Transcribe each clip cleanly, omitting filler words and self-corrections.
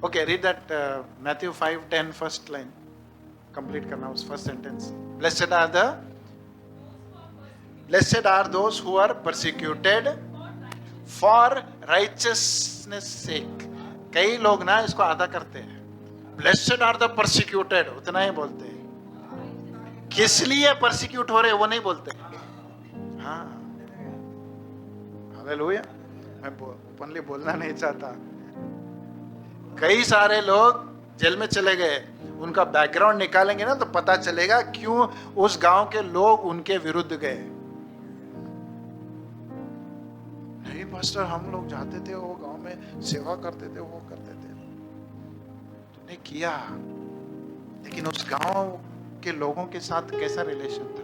Okay, read that Matthew 5:10 first line. Complete करना उस first sentence. Blessed are those who are persecuted for righteousness sake. कई लोग ना इसको आधा करते हैं. Blessed are the persecuted, उतना ही बोलते हैं. किस लिए persecute हो रहे वो नहीं बोलते. हाँ, हालेलुया. मैं ओपनली बोलना नहीं चाहता. कई सारे लोग जेल में चले गए. उनका बैकग्राउंड निकालेंगे ना तो पता चलेगा क्यों उस गांव के लोग उनके विरुद्ध गए. नहीं पास्टर, हम लोग जाते थे वो गांव में, सेवा करते थे, वो करते थे. तुमने किया, लेकिन उस गांव के लोगों के साथ कैसा रिलेशन था?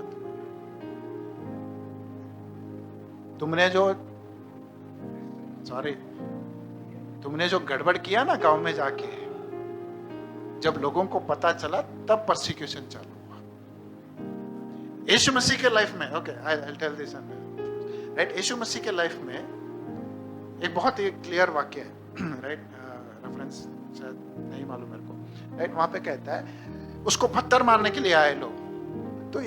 तुमने जो गड़बड़ किया ना गांव में जाके, जब लोगों को पता चला तब परसिक्यूशन चालू हुआ. यीशु मसीह के लाइफ में, okay I will tell this right, Yeshu Masih के लाइफ में एक बहुत ही क्लियर वाक्य है. राइट, रेफरेंस शायद नहीं मालूम मेरे को. राइट, वहां पे कहता है उसको पत्थर मारने के लिए आए लोग. तो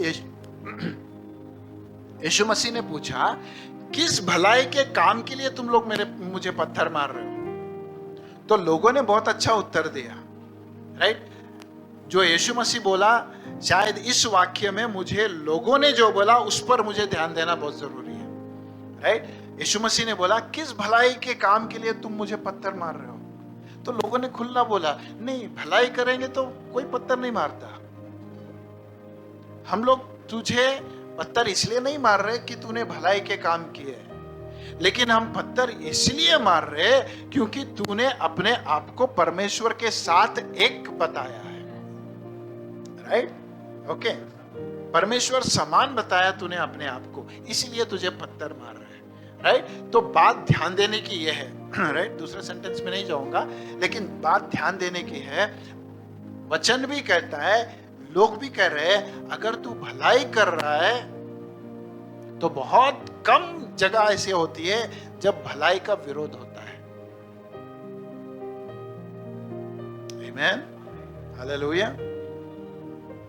यीशु मसीह ने पूछा, किस भलाई के काम के लिए तुम लोग मुझे पत्थर मार रहे हो? तो लोगों ने बहुत अच्छा उत्तर दिया. राइट, जो यीशु मसीह बोला, शायद इस वाक्य में मुझे लोगों ने जो बोला उस पर मुझे ध्यान देना बहुत जरूरी है. राइट, यीशु मसीह ने बोला, किस भलाई के काम के लिए तुम मुझे पत्थर मार रहे हो? तो लोगों ने खुला बोला, नहीं, भलाई करेंगे तो कोई पत्थर नहीं मारता. हम लोग तुझे पत्थर इसलिए नहीं मार रहे कि तूने भलाई के काम किए, लेकिन हम पत्थर इसलिए मार रहे क्योंकि तूने अपने आप को परमेश्वर के साथ एक बताया है. राइट, ओके, परमेश्वर समान बताया तूने अपने आप को, इसीलिए तुझे पत्थर मार रहे हैं. राइट, तो बात ध्यान देने की यह है. राइट, दूसरे सेंटेंस में नहीं जाऊंगा, लेकिन बात ध्यान देने की है. वचन भी कहता है, लोग भी कह रहे हैं, अगर तू भलाई कर रहा है तो बहुत कम जगह ऐसी होती है जब भलाई का विरोध होता है. आमीन, हालेलुया.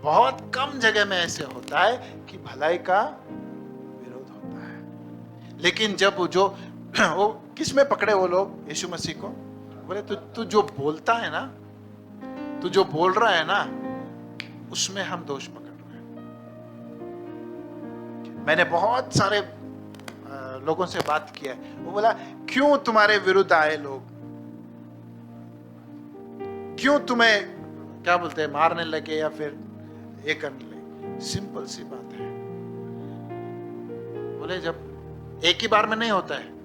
बहुत कम जगह में ऐसे होता है कि भलाई का विरोध होता है. लेकिन जब वो किस में पकड़े वो लोग यीशु मसीह को? बोले, तू जो बोलता है ना, तू जो बोल रहा है ना, उसमें हम दोष पकड़ रहे हैं. मैंने बहुत सारे लोगों से बात किया है. वो बोला, क्यों तुम्हारे विरुद्ध आए लोग? क्यों तुम्हें क्या बोलते हैं, मारने लगे या फिर ये करने लगे? सिंपल सी बात है. बोले, जब एक ही बार में नहीं होता है,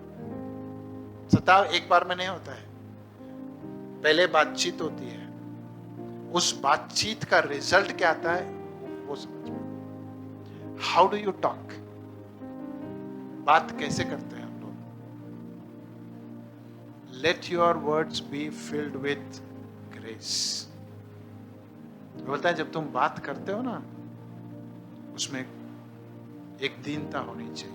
सताव एक बार में नहीं होता है. पहले बातचीत होती है, उस बातचीत का रिजल्ट क्या आता है वो समझ में. How do you talk? बात कैसे करते हैं हम लोग? Let your words be filled with grace. बोलता है, जब तुम बात करते हो ना, उसमें एक दीनता होनी चाहिए.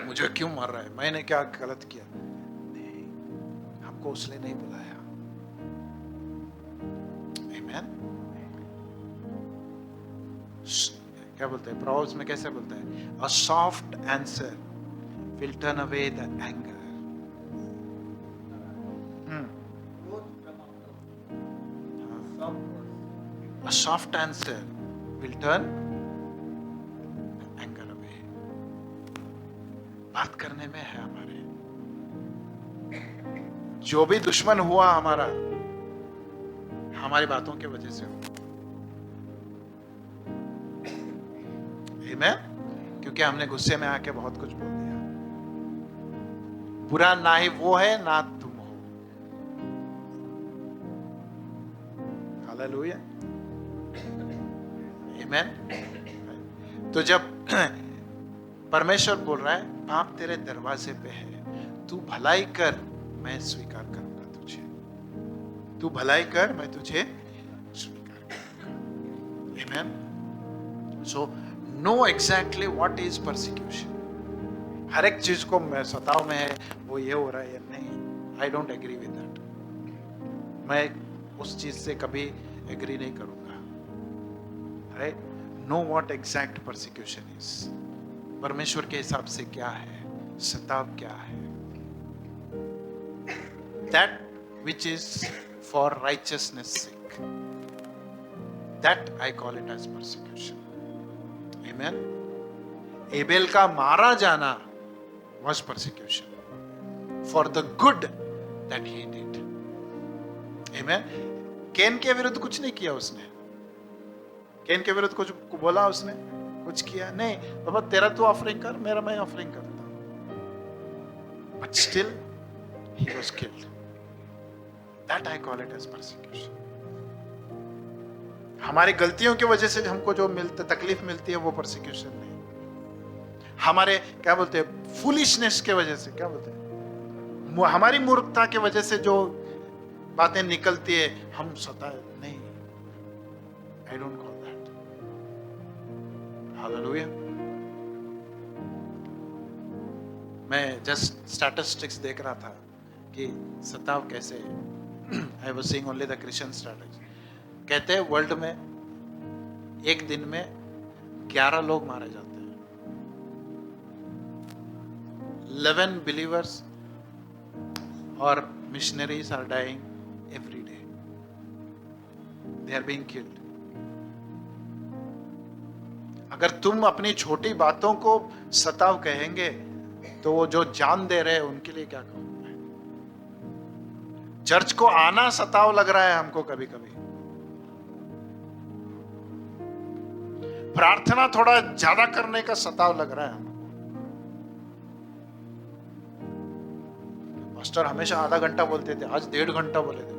मुझे क्यों मार रहा है, मैंने क्या गलत किया? नहीं, हमको उसने नहीं बुलाया. आमीन. क्या बोलते हैं प्रोवर्ब्स में, कैसे बोलता है? A soft answer will turn away the anger. A soft answer will turn anger away. बात करने में है हमारे. जो भी दुश्मन हुआ हमारा, हमारी बातों की वजह से हुआ. आमीन. क्योंकि हमने गुस्से में आके बहुत कुछ बोल दिया. बुरा ना ही वो है ना तुम हो. हालेलुया. आमीन. तो जब परमेश्वर बोल रहा है, पाप तेरे दरवाजे पे है, तू भलाई कर, मैं स्वीकार करूंगा तुझे. तू भलाई कर, मैं तुझे स्वीकार करूंगा. आमीन. So no exactly what is persecution. हर एक चीज को मैं सताव में है, वो ये हो रहा है या नहीं, I don't agree with that. मैं उस चीज से कभी एग्री नहीं करूंगा। Right, know what exact persecution is, परमेश्वर के हिसाब से क्या है, सताव क्या है। That which is for righteousness sake, that I call it as persecution. आमेन। एबेल का मारा जाना was persecution for the good that he did. Amen. Can के विरुद्ध कुछ नहीं किया उसने, कैन के विरुद्ध कुछ बोला उसने, कुछ किया नहीं। बाबा तेरा तू ऑफरिंग कर, मेरा मैं ऑफरिंग करता हूं। But still he was killed. That I call it as persecution. हमारी गलतियों की वजह से हमको जो तकलीफ मिलती है वो परसिक्यूशन नहीं। हमारे क्या बोलते हैं, फूलिशनेस के वजह से, क्या बोलते हैं, हमारी मूर्खता के वजह से जो बातें निकलती है हम सता नहीं। I don't call that. Hallelujah. मैं जस्ट स्टैटिस्टिक्स देख रहा था कि सताव कैसे, I was seeing only the Christian statistics. कहते हैं वर्ल्ड में एक दिन में 11 लोग मारे जाते हैं। 11 believers or missionaries are dying every day. They are being killed. अगर तुम अपनी छोटी बातों को सताव कहेंगे तो वो जो जान दे रहे हैं उनके लिए क्या कहूंगा। चर्च को आना सताव लग रहा है हमको कभी कभी, प्रार्थना थोड़ा ज्यादा करने का सताव लग रहा है हमको। पास्टर हमेशा आधा घंटा बोलते थे, आज 1.5 घंटा बोले थे,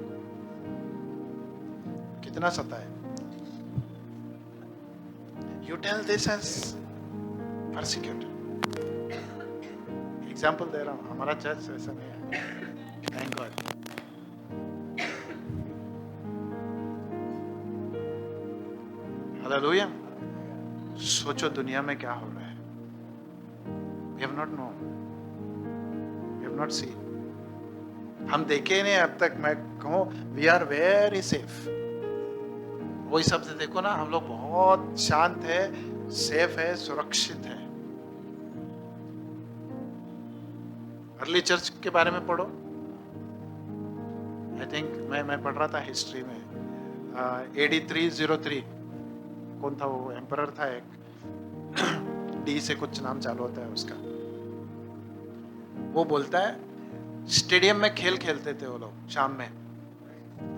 कितना सताए। You tell this as persecuted. Example दे रहा हूं, हमारा चर्च ऐसा नहीं है, थैंक गॉड। हालेलुया। सोचो दुनिया में क्या हो रहा है। We have not known, we have not seen. हम देखे नहीं अब तक। मैं कहूं वी आर वेरी सेफ। वही शब्द देखो ना, हम लोग बहुत शांत है, सेफ है, सुरक्षित है। अर्ली चर्च के बारे में पढ़ो। आई थिंक मैं पढ़ रहा था हिस्ट्री में, AD 303 कौन था वो, एम्परर था एक, डी से कुछ नाम चालू होता है उसका। वो बोलता है स्टेडियम में खेल खेलते थे वो लोग शाम में,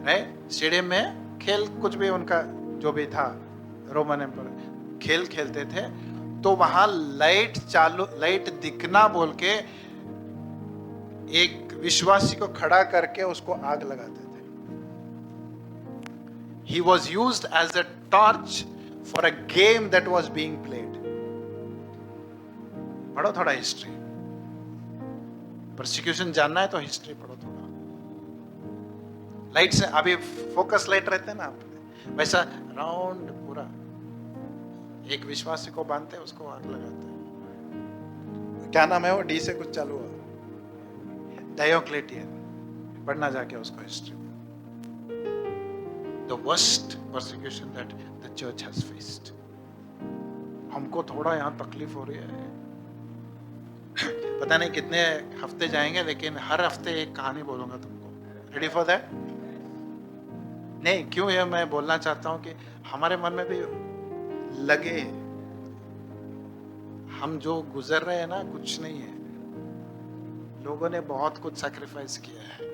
राइट। स्टेडियम में खेल कुछ भी उनका जो भी था, रोमन एम्पायर खेल खेलते थे, तो वहां लाइट चालू, लाइट दिखना बोल के एक विश्वासी को खड़ा करके उसको आग लगाते थे। He was used as a torch for a game that was being played. पढ़ो थोड़ा हिस्ट्री। परसिक्यूशन जानना है तो हिस्ट्री पढ़ो थोड़ा। लाइट से अभी फोकस लाइट रहते हैं ना, वैसा राउंड पूरा एक विश्वासी को बांधते हैं, उसको आग लगाते हैं। क्या नाम है वो, डी से कुछ चालू हुआ, डायोक्लेटियन। पढ़ना जाके उसको history. The worst persecution that the church has faced. हमको थोड़ा यहाँ तकलीफ हो रही है, पता नहीं कितने हफ्ते जाएंगे, लेकिन हर हफ्ते एक कहानी बोलूंगा तुमको। Ready for that? नहीं, क्यों ये मैं बोलना चाहता हूं कि हमारे मन में भी लगे, हम जो गुजर रहे हैं ना कुछ नहीं है। लोगों ने बहुत कुछ सैक्रिफाइस किया है,